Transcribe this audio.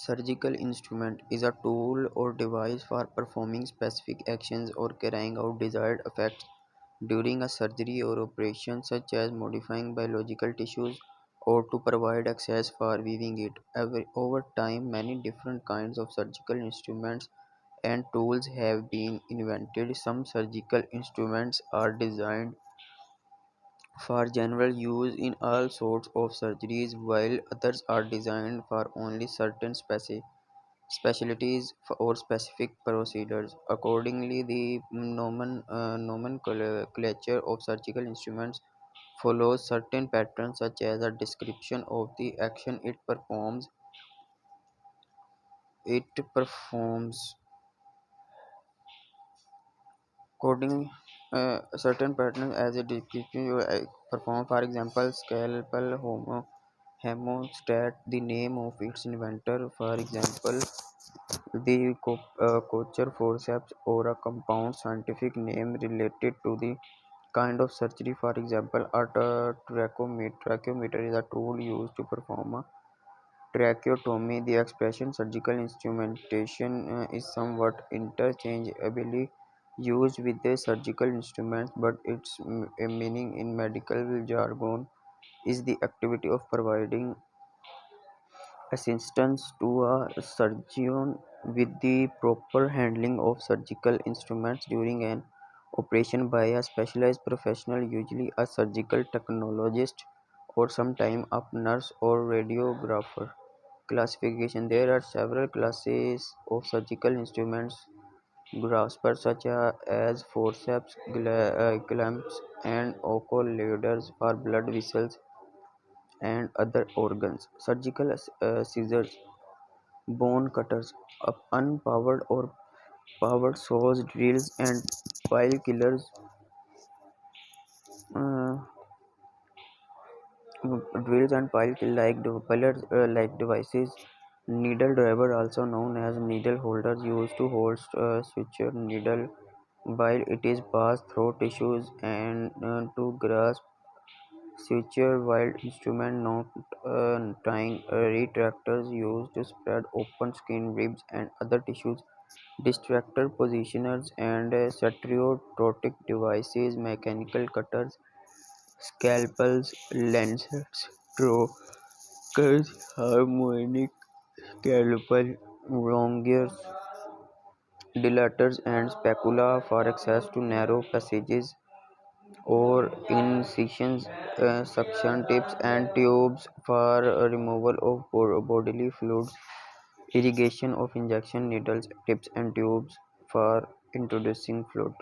Surgical instrument is a tool or device for performing specific actions or carrying out desired effects during a surgery or operation, such as modifying biological tissues or to provide access for viewing it. Over time, many different kinds of surgical instruments and tools have been invented. Some surgical instruments are designed for general use in all sorts of surgeries, while others are designed for only certain specialties or specific procedures. Accordingly, the nomenclature of surgical instruments follows certain patterns, such as a description of the action it performs. Coding certain patterns as a description you perform. For example, scalpel hemostat, the name of its inventor. For example, the Kocher forceps, or a compound scientific name related to the kind of surgery. For example, a tracheometer is a tool used to perform a tracheotomy. The expression surgical instrumentation is somewhat interchangeably used with the surgical instruments, but its meaning in medical jargon is the activity of providing assistance to a surgeon with the proper handling of surgical instruments during an operation by a specialized professional, usually a surgical technologist or sometimes a nurse or radiographer. Classification: there are several classes of surgical instruments graspers as forceps, clamps, and occluders for blood vessels and other organs. Surgical scissors, bone cutters, unpowered or powered saws, drills, and pile killers. Uh, Drills and pillars like devices. Needle driver, also known as needle holders, used to hold suture needle while it is passed through tissues and to grasp suture while instrument not tying. Retractors used to spread open skin, ribs, and other tissues. Distractor positioners and stereototic devices, mechanical cutters, scalpels, lancers, strokers, harmonic scalpel, longiers, dilators, and spacula for access to narrow passages or incisions, suction tips and tubes for removal of bodily fluids, irrigation of injection needles, tips and tubes for introducing fluid.